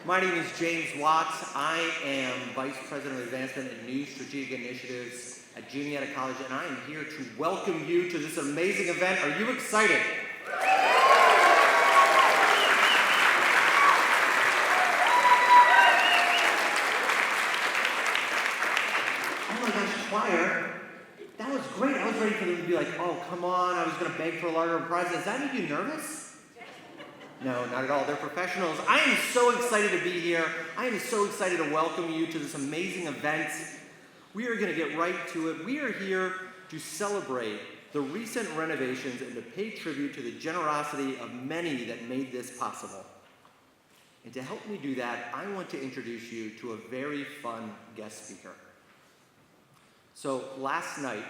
My name is James Watts. I am Vice President of Advancement and New Strategic Initiatives at Juniata College, and I am here to welcome you to this amazing event. Are you excited? Oh my gosh, choir. That was great. I was ready for them to be like, oh, come on. I was going to beg for a larger prize. Does that make you nervous? No, not at all. They're professionals. I am so excited to be here. I am so excited to welcome you to this amazing event. We are going to get right to it. We are here to celebrate the recent renovations and to pay tribute to the generosity of many that made this possible. And to help me do that, I want to introduce you to a very fun guest speaker. So last night,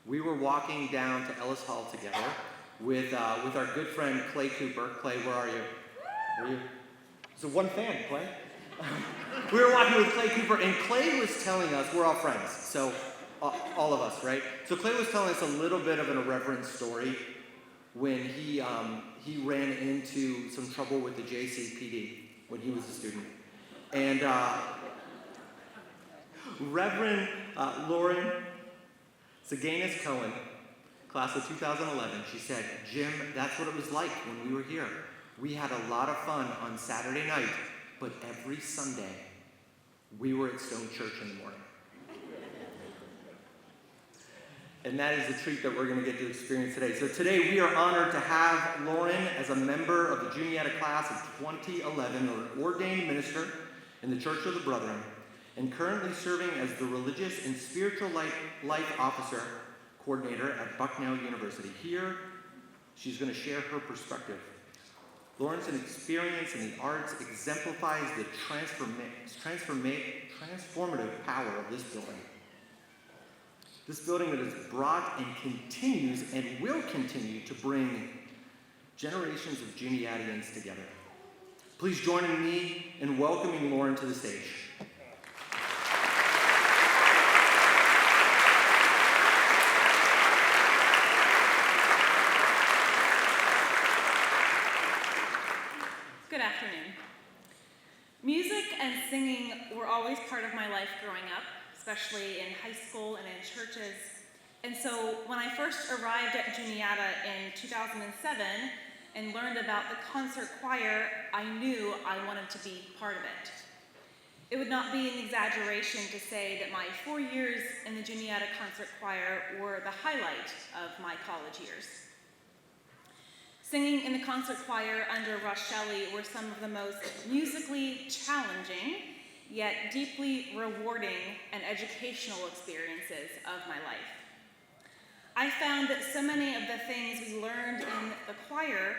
we were walking down to Ellis Hall together with our good friend Clay Cooper. Clay, where are you? Are you? So one fan, Clay. We were walking with Clay Cooper, and Clay was telling us, we're all friends, so all of us, right? So Clay was telling us a little bit of an irreverent story when he ran into some trouble with the JCPD when he was a student. And Reverend Lauren Zaganis Cohen, class of 2011, she said, Jim, that's what it was like when we were here. We had a lot of fun on Saturday night, but every Sunday, we were at Stone Church in the morning. And that is the treat that we're going to get to experience today. So today, we are honored to have Lauren as a member of the Juniata class of 2011, an ordained minister in the Church of the Brethren, and currently serving as the Religious and Spiritual Life Officer Coordinator at Bucknell University. Here, she's going to share her perspective. Lauren's experience in the arts exemplifies the transformative power of this building. This building that has brought and continues and will continue to bring generations of Juniatians together. Please join me in welcoming Lauren to the stage. Good afternoon. Music and singing were always part of my life growing up, especially in high school and in churches. And so when I first arrived at Juniata in 2007 and learned about the concert choir, I knew I wanted to be part of it. It would not be an exaggeration to say that my 4 years in the Juniata concert choir were the highlight of my college years. Singing in the concert choir under Russ Shelley were some of the most musically challenging, yet deeply rewarding and educational experiences of my life. I found that so many of the things we learned in the choir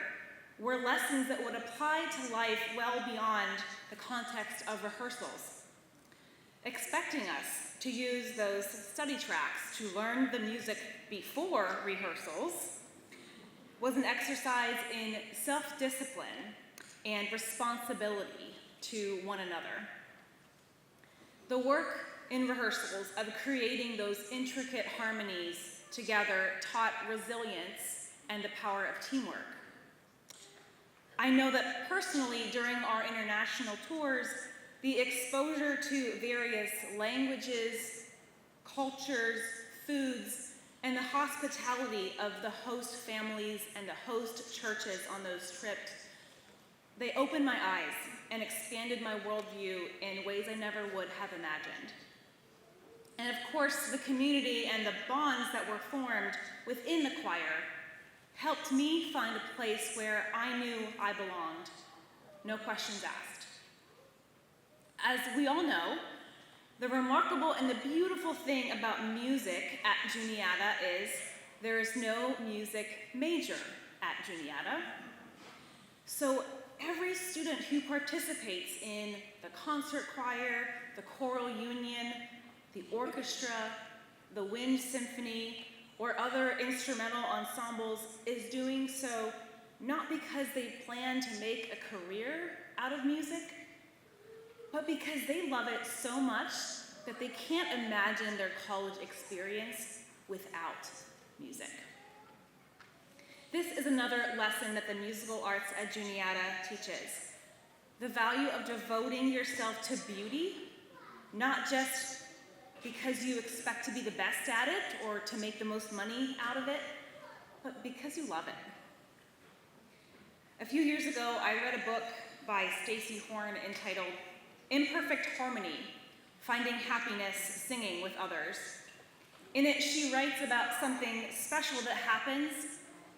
were lessons that would apply to life well beyond the context of rehearsals. Expecting us to use those study tracks to learn the music before rehearsals was an exercise in self-discipline and responsibility to one another. The work in rehearsals of creating those intricate harmonies together taught resilience and the power of teamwork. I know that personally during our international tours, the exposure to various languages, cultures, foods, and the hospitality of the host families and the host churches on those trips, they opened my eyes and expanded my worldview in ways I never would have imagined. And of course, the community and the bonds that were formed within the choir helped me find a place where I knew I belonged, no questions asked. As we all know, the remarkable and the beautiful thing about music at Juniata is there is no music major at Juniata. So every student who participates in the concert choir, the choral union, the orchestra, the wind symphony, or other instrumental ensembles is doing so not because they plan to make a career out of music, but because they love it so much that they can't imagine their college experience without music. This is another lesson that the musical arts at Juniata teaches. the value of devoting yourself to beauty, not just because you expect to be the best at it or to make the most money out of it, but because you love it. A few years ago, I read a book by Stacey Horn entitled Imperfect Harmony: Finding Happiness Singing with Others. In it, she writes about something special that happens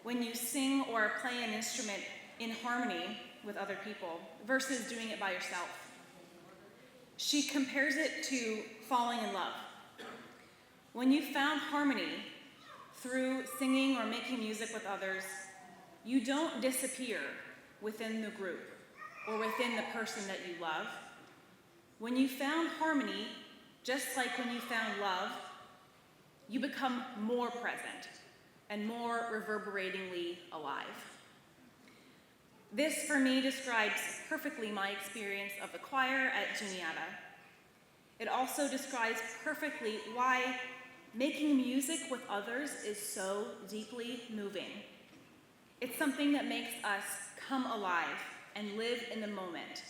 when you sing or play an instrument in harmony with other people versus doing it by yourself. She compares it to falling in love. When you found harmony through singing or making music with others, you don't disappear within the group or within the person that you love. When you found harmony, just like when you found love, you become more present and more reverberatingly alive. This, for me, describes perfectly my experience of the choir at Juniata. It also describes perfectly why making music with others is so deeply moving. It's something that makes us come alive and live in the moment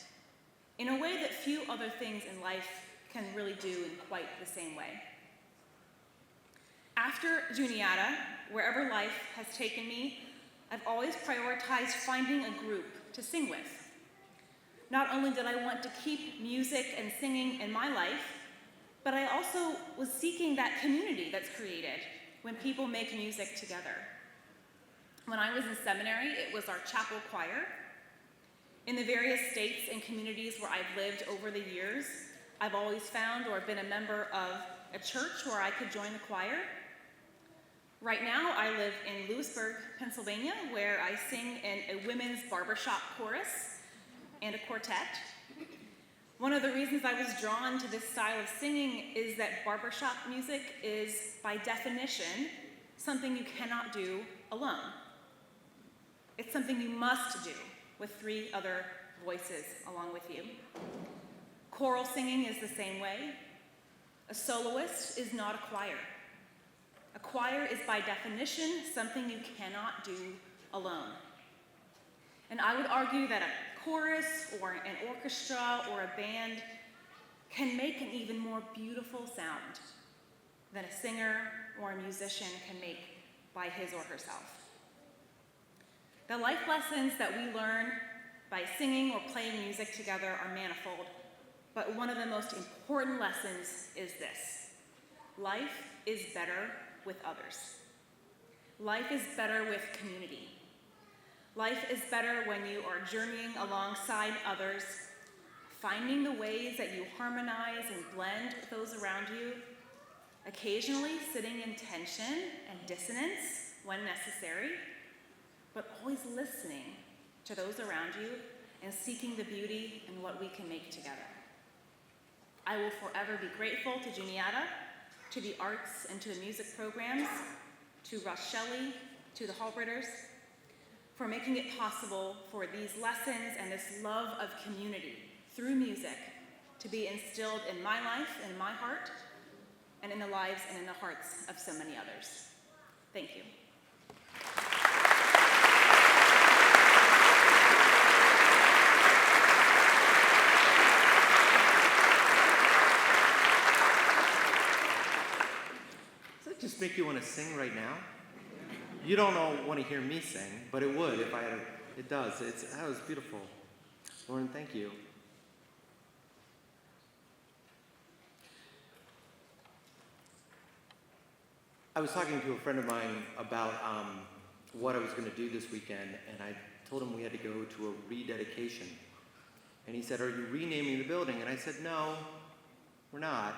in a way that few other things in life can really do in quite the same way. After Juniata, wherever life has taken me, I've always prioritized finding a group to sing with. Not only did I want to keep music and singing in my life, but I also was seeking that community that's created when people make music together. When I was in seminary, it was our chapel choir. In the various states and communities where I've lived over the years, I've always found or been a member of a church where I could join the choir. Right now, I live in Lewisburg, Pennsylvania, where I sing in a women's barbershop chorus and a quartet. One of the reasons I was drawn to this style of singing is that barbershop music is, by definition, something you cannot do alone. It's something you must do with 3 other voices along with you. Choral singing is the same way. A soloist is not a choir. A choir is, by definition, something you cannot do alone. And I would argue that a chorus or an orchestra or a band can make an even more beautiful sound than a singer or a musician can make by his or herself. The life lessons that we learn by singing or playing music together are manifold, but one of the most important lessons is this: life is better with others. Life is better with community. Life is better when you are journeying alongside others, finding the ways that you harmonize and blend with those around you, occasionally sitting in tension and dissonance when necessary, but always listening to those around you and seeking the beauty in what we can make together. I will forever be grateful to Juniata, to the arts and to the music programs, to Russ Shelley, to the Halbritters, for making it possible for these lessons and this love of community through music to be instilled in my life and in my heart, and in the lives and in the hearts of so many others. Thank you. Just make you want to sing right now? You don't all want to hear me sing, but it would if I had. It does. That was beautiful. Lauren, thank you. I was talking to a friend of mine about what I was going to do this weekend, and I told him we had to go to a rededication. And he said, "Are you renaming the building?" And I said, "No, we're not."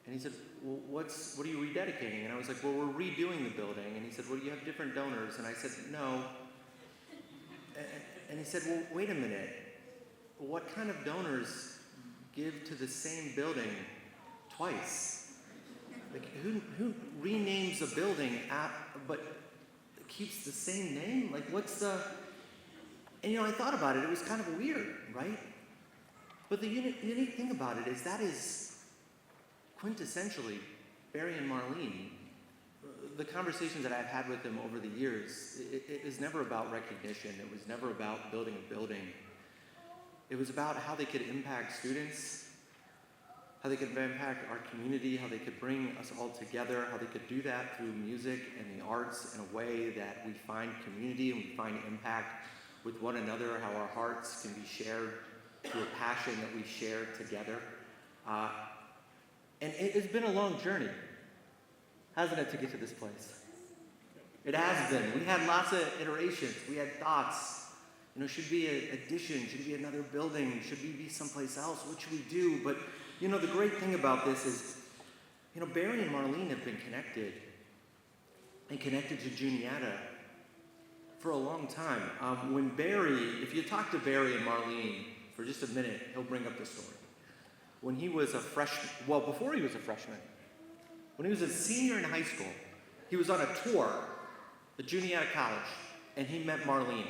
And he said, "Well, what are you rededicating?" And I was like, "Well, we're redoing the building." And he said, "Well, you have different donors." And I said, "No." And he said, "Well, wait a minute. What kind of donors give to the same building twice? Like, who renames a building but keeps the same name? Like, what's the..." And I thought about it. It was kind of weird, right? But the unique thing about it is that is quintessentially Barry and Marlene. The conversations that I've had with them over the years, it was never about recognition. It was never about building a building. It was about how they could impact students, how they could impact our community, how they could bring us all together, how they could do that through music and the arts in a way that we find community and we find impact with one another, how our hearts can be shared through a passion that we share together. And it has been a long journey, hasn't it, to get to this place? It has been. We had lots of iterations. We had thoughts. Should we be an addition? Should it be another building? Should we be someplace else? What should we do? But, the great thing about this is, Barry and Marlene have been connected and connected to Juniata for a long time. If you talk to Barry and Marlene for just a minute, he'll bring up the story. When he was a freshman, before he was a freshman, when he was a senior in high school, he was on a tour at Juniata College, and he met Marlene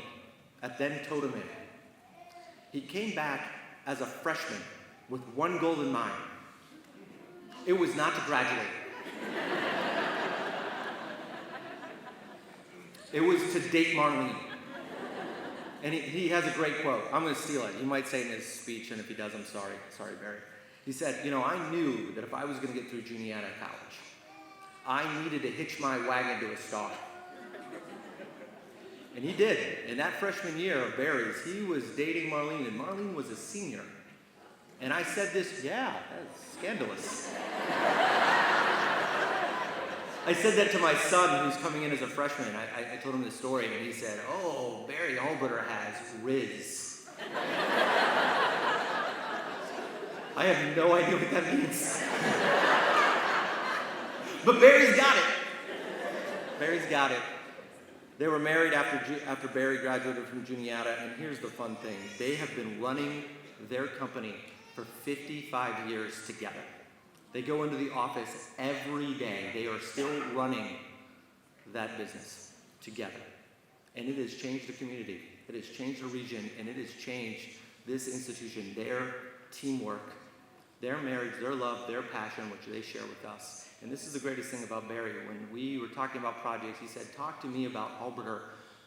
at then Totem Inn. He came back as a freshman with one goal in mind. It was not to graduate. It was to date Marlene. And he has a great quote. I'm going to steal it. He might say it in his speech, and if he does, I'm sorry. Sorry, Barry. He said, I knew that if I was going to get through Juniata College, I needed to hitch my wagon to a star. And he did. In that freshman year of Barry's, he was dating Marlene, and Marlene was a senior. And I said this, that's scandalous. I said that to my son, who's coming in as a freshman. I told him this story, and he said, "Oh, Barry Halbritter has Riz." I have no idea what that means. But Barry's got it. Barry's got it. They were married after Barry graduated from Juniata, and here's the fun thing. They have been running their company for 55 years together. They go into the office every day. They are still running that business together. And it has changed the community. It has changed the region, and it has changed this institution, their teamwork, their marriage, their love, their passion, which they share with us. And this is the greatest thing about Barry. When we were talking about projects, he said, talk to me about Halbritter.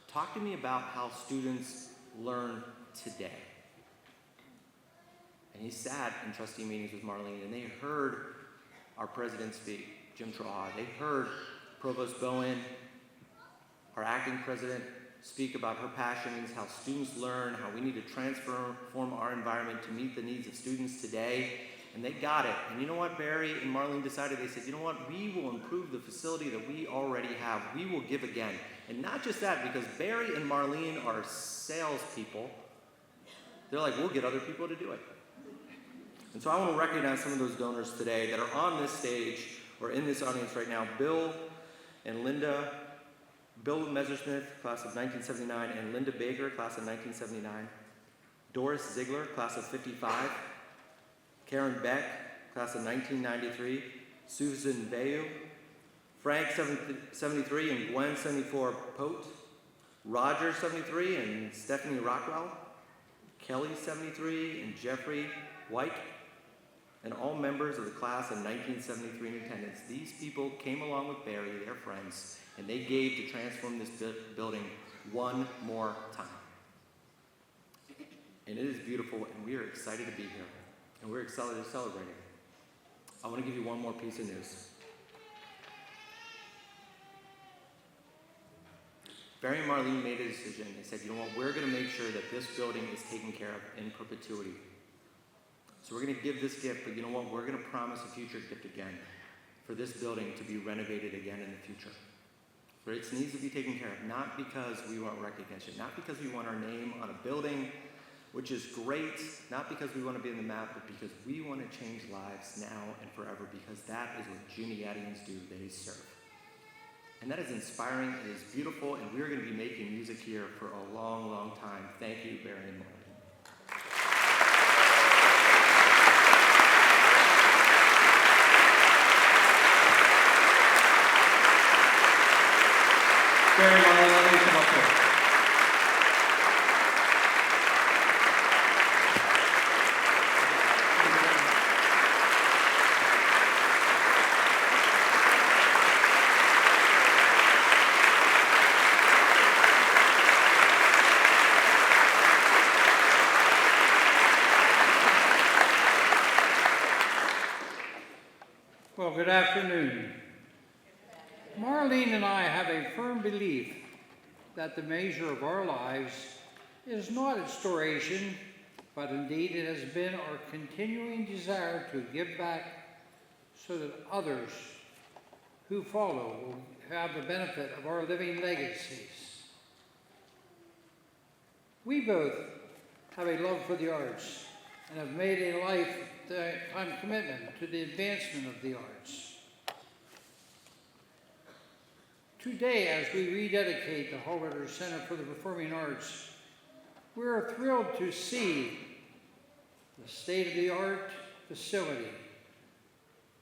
Talk to me about how students learn today. And he sat in trustee meetings with Marlene, and they heard our president speak, Jim Traha. They heard Provost Bowen, our acting president, speak about her passions, how students learn, how we need to transform our environment to meet the needs of students today. And they got it. And you know what Barry and Marlene decided? They said, you know what? We will improve the facility that we already have. We will give again. And not just that, because Barry and Marlene are salespeople. They're like, we'll get other people to do it. And so I want to recognize some of those donors today that are on this stage or in this audience right now. Bill and Linda, Bill Messersmith, class of 1979, and Linda Baker, class of 1979. Doris Ziegler, class of 55. Karen Beck, class of 1993. Susan Bayou. Frank, 73, and Gwen, 74, Pote. Roger, 73, and Stephanie Rockwell. Kelly, 73, and Jeffrey White. And all members of the class of 1973 in attendance. These people came along with Barry, their friends, and they gave to transform this building one more time. And it is beautiful, and we are excited to be here. And we're excited to celebrate it. I want to give you one more piece of news. Barry and Marlene made a decision. They said, you know what, we're going to make sure that this building is taken care of in perpetuity. So we're going to give this gift, but you know what, we're going to promise a future gift again for this building to be renovated again in the future. For it needs to be taken care of, not because we want recognition, not because we want our name on a building, which is great, not because we want to be in the map, but because we want to change lives now and forever, because that is what Juniatians do, they serve. And that is inspiring, it is beautiful, and we're going to be making music here for a long, long time. Thank you, Barry and Marlene. Barry and Marlene, let me come up here. good afternoon. Marlene and I have a firm belief that the measure of our lives is not its duration, but indeed it has been our continuing desire to give back so that others who follow will have the benefit of our living legacies. We both have a love for the arts and have made a lifetime commitment to the advancement of the arts. Today, as we rededicate the Halbritter Center for the Performing Arts, we are thrilled to see the state-of-the-art facility,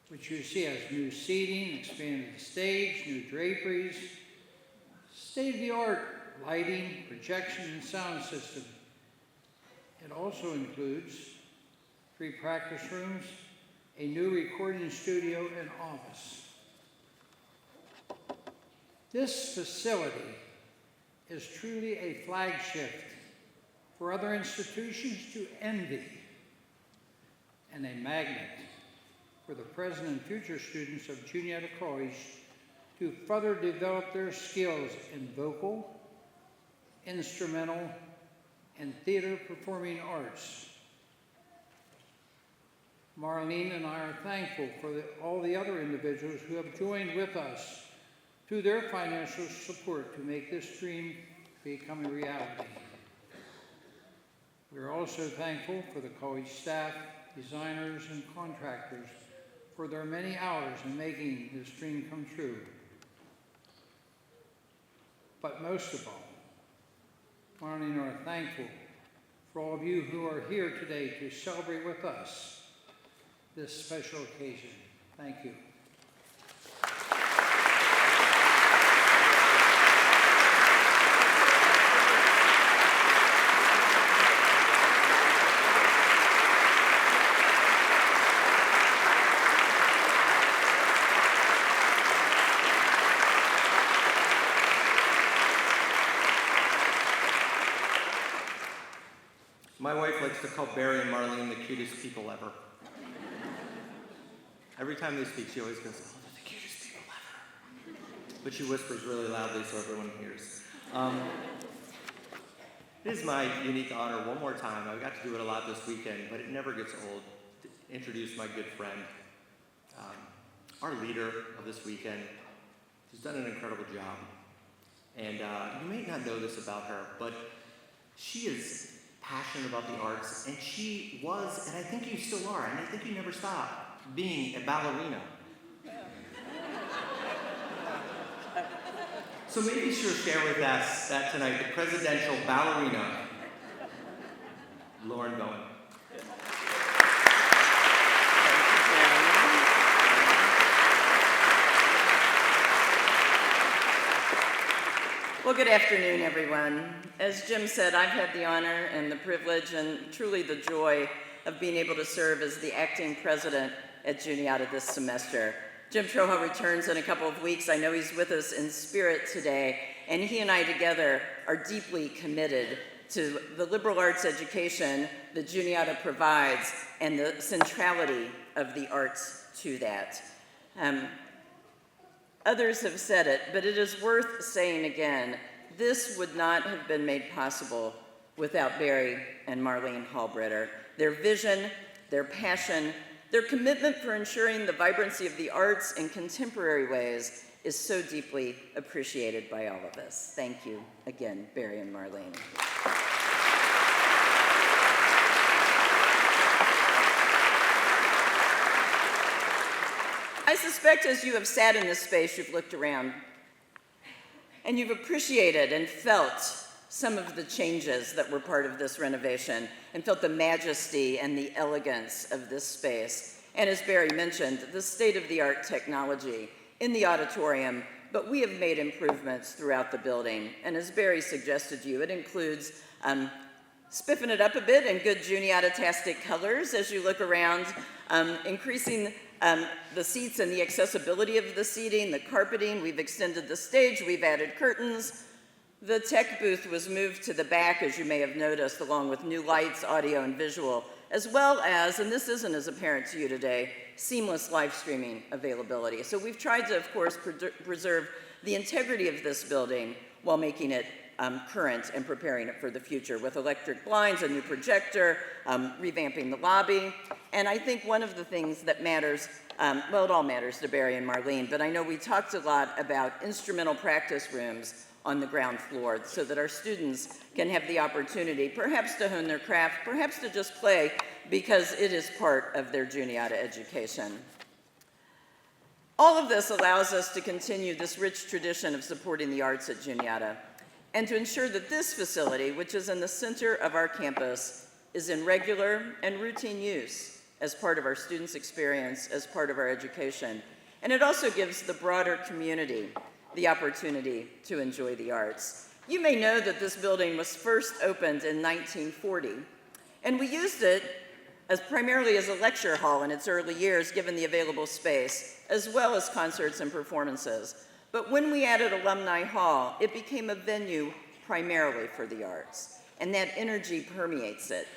which you see has new seating, expanded stage, new draperies, state-of-the-art lighting, projection, and sound system. It also includes 3 practice rooms, a new recording studio, and office. This facility is truly a flagship for other institutions to envy and a magnet for the present and future students of Juniata College to further develop their skills in vocal, instrumental, and theater performing arts. Marlene and I are thankful for all the other individuals who have joined with us through their financial support to make this dream become a reality. We are also thankful for the college staff, designers, and contractors for their many hours in making this dream come true. But most of all, Marlene and I are thankful for all of you who are here today to celebrate with us this special occasion. Thank you. My wife likes to call Barry and Marlene the cutest people ever. Every time they speak, she always goes, "Oh, they're the cutest people ever." But she whispers really loudly so everyone hears. It is my unique honor, one more time, I got to do it a lot this weekend, but it never gets old, to introduce my good friend, our leader of this weekend, who's done an incredible job. And you may not know this about her, but she is passionate about the arts, and she was, and I think you still are, and I think you never stop being a ballerina. So maybe she'll share with us that tonight, the presidential ballerina, Lauren Bowen. Well, good afternoon, everyone. As Jim said, I've had the honor and the privilege and truly the joy of being able to serve as the acting president at Juniata this semester. Jim Troho returns in a couple of weeks. I know he's with us in spirit today, and he and I together are deeply committed to the liberal arts education that Juniata provides and the centrality of the arts to that. Others have said it, but it is worth saying again, this would not have been made possible without Barry and Marlene Halbritter. Their vision, their passion, their commitment for ensuring the vibrancy of the arts in contemporary ways is so deeply appreciated by all of us. Thank you again, Barry and Marlene. I suspect as you have sat in this space, you've looked around and you've appreciated and felt some of the changes that were part of this renovation and felt the majesty and the elegance of this space. And as Barry mentioned, the state-of-the-art technology in the auditorium, but we have made improvements throughout the building. And as Barry suggested to you, it includes spiffing it up a bit in good Juniata-tastic colors as you look around, increasing the seats and the accessibility of the seating, the carpeting. We've extended the stage, we've added curtains. The tech booth was moved to the back, as you may have noticed, along with new lights, audio, and visual as well as, and this isn't as apparent to you today, seamless live streaming availability. So we've tried to, of course, preserve the integrity of this building while making it current and preparing it for the future with electric blinds, a new projector, revamping the lobby. And I think one of the things that matters, well, it all matters to Barry and Marlene, but I know we talked a lot about instrumental practice rooms on the ground floor so that our students can have the opportunity perhaps to hone their craft, perhaps to just play because it is part of their Juniata education. All of this allows us to continue this rich tradition of supporting the arts at Juniata and to ensure that this facility, which is in the center of our campus, is in regular and routine use as part of our students' experience, as part of our education. And it also gives the broader community the opportunity to enjoy the arts. You may know that this building was first opened in 1940, and we used it primarily as a lecture hall in its early years, given the available space, as well as concerts and performances. But when we added Alumni Hall, it became a venue primarily for the arts, and that energy permeates it.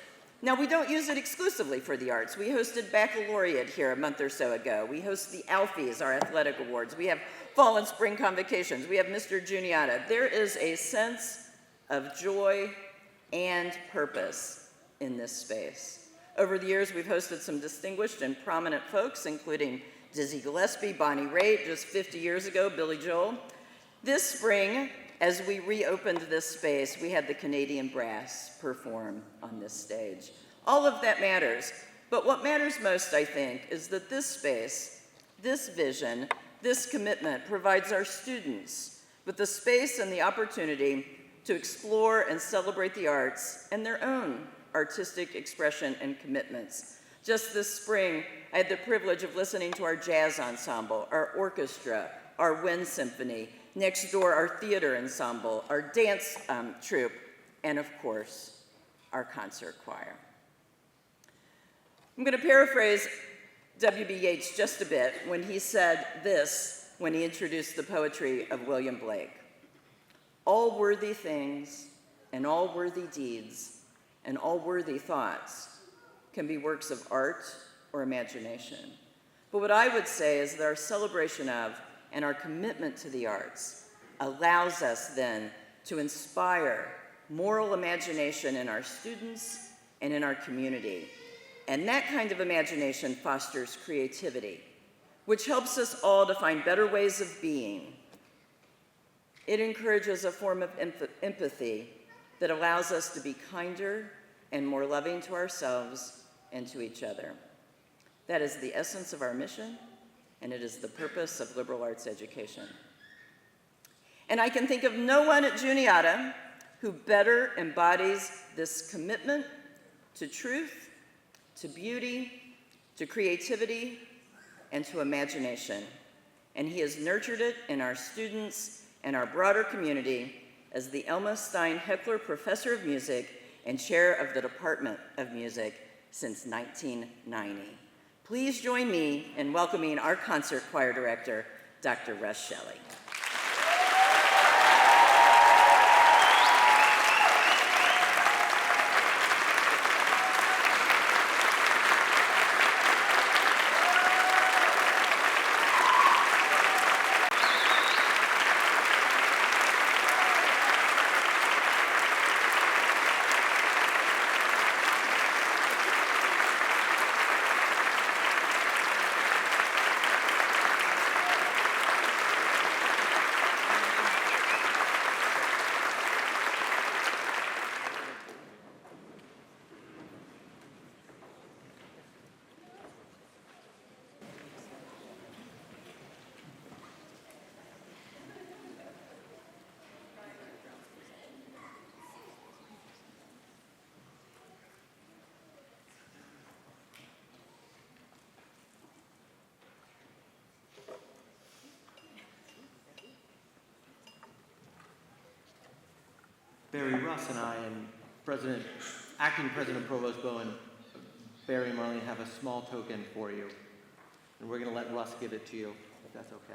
Now, we don't use it exclusively for the arts. We hosted Baccalaureate here a month or so ago. We host the Alfies, our athletic awards. We have fall and spring convocations. We have Mr. Juniata. There is a sense of joy and purpose in this space. Over the years, we've hosted some distinguished and prominent folks, including Dizzy Gillespie, Bonnie Raitt, just 50 years ago, Billy Joel. This spring, as we reopened this space, we had the Canadian Brass perform on this stage. All of that matters, but what matters most, I think, is that this space, this vision, this commitment provides our students with the space and the opportunity to explore and celebrate the arts and their own artistic expression and commitments. Just this spring, I had the privilege of listening to our jazz ensemble, our orchestra, our wind symphony, next door our theater ensemble, our dance troupe, and of course, our concert choir. I'm going to paraphrase W.B. Yeats just a bit when he said this when he introduced the poetry of William Blake. All worthy things and all worthy deeds and all worthy thoughts can be works of art or imagination. But what I would say is that our celebration of and our commitment to the arts allows us then to inspire moral imagination in our students and in our community. And that kind of imagination fosters creativity, which helps us all to find better ways of being. It encourages a form of empathy that allows us to be kinder and more loving to ourselves and to each other. That is the essence of our mission, and it is the purpose of liberal arts education. And I can think of no one at Juniata who better embodies this commitment to truth, to beauty, to creativity, and to imagination. And he has nurtured it in our students and our broader community as the Elma Stein Heckler Professor of Music and Chair of the Department of Music since 1990. Please join me in welcoming our concert choir director, Dr. Russ Shelley. Barry, Russ, and I, and Acting President Provost Bowen, Barry and Marlene have a small token for you. And we're going to let Russ give it to you, if that's okay.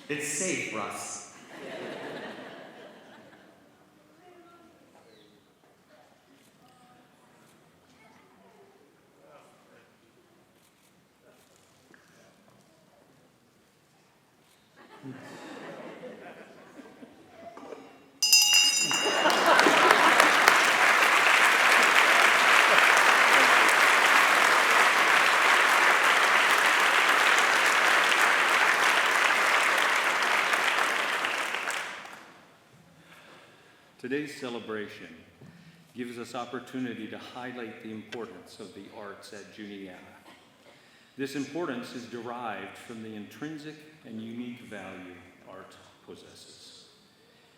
It's safe, Russ. Today's celebration gives us opportunity to highlight the importance of the arts at Juniata. This importance is derived from the intrinsic and unique value art possesses.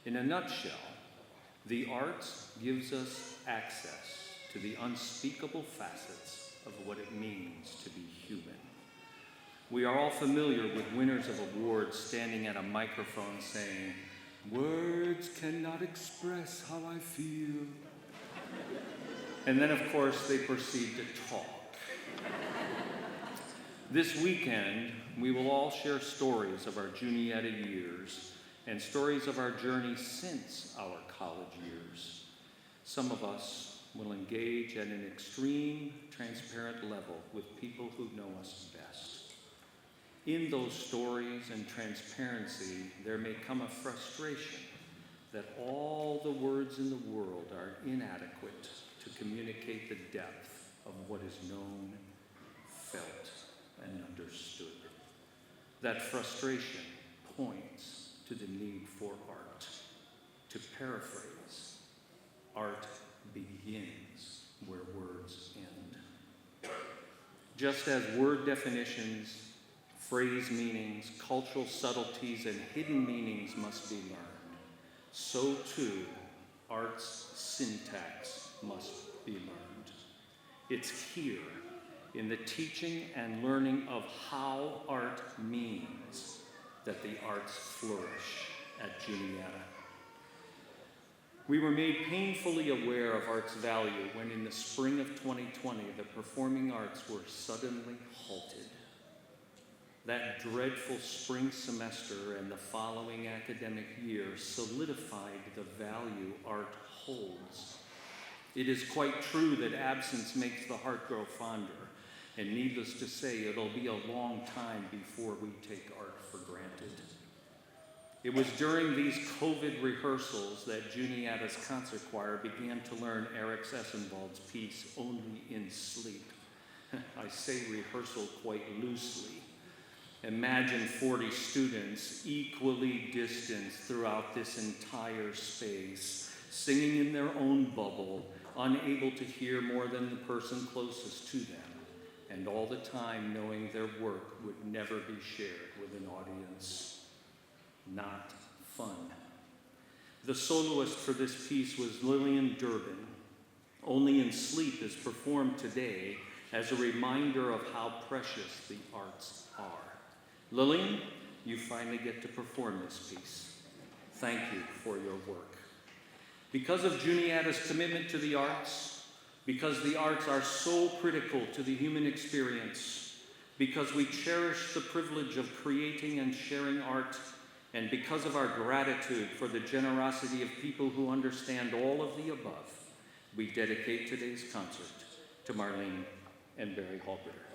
In a nutshell, the arts gives us access to the unspeakable facets of what it means to be human. We are all familiar with winners of awards standing at a microphone saying, "Words cannot express how I feel." And then, of course, they proceed to talk. This weekend, we will all share stories of our Juniata years and stories of our journey since our college years. Some of us will engage at an extreme, transparent level with people who know us best. In those stories and transparency, there may come a frustration that all the words in the world are inadequate to communicate the depth of what is known, felt, and understood. That frustration points to the need for art. To paraphrase, art begins where words end. Just as word definitions, phrase meanings, cultural subtleties, and hidden meanings must be learned, so too art's syntax must be learned. It's here in the teaching and learning of how art means that the arts flourish at Juniata. We were made painfully aware of art's value when in the spring of 2020, the performing arts were suddenly halted. That dreadful spring semester and the following academic year solidified the value art holds. It is quite true that absence makes the heart grow fonder, and needless to say, it'll be a long time before we take art for granted. It was during these COVID rehearsals that Juniata's concert choir began to learn Eric Sessenwald's piece, Only in Sleep. I say rehearsal quite loosely. Imagine 40 students equally distanced throughout this entire space, singing in their own bubble, unable to hear more than the person closest to them, and all the time knowing their work would never be shared with an audience. Not fun. The soloist for this piece was Lillian Durbin. Only in Sleep is performed today as a reminder of how precious the arts are. Lillian, you finally get to perform this piece. Thank you for your work. Because of Juniata's commitment to the arts, because the arts are so critical to the human experience, because we cherish the privilege of creating and sharing art, and because of our gratitude for the generosity of people who understand all of the above, we dedicate today's concert to Marlene and Barry Halbritter.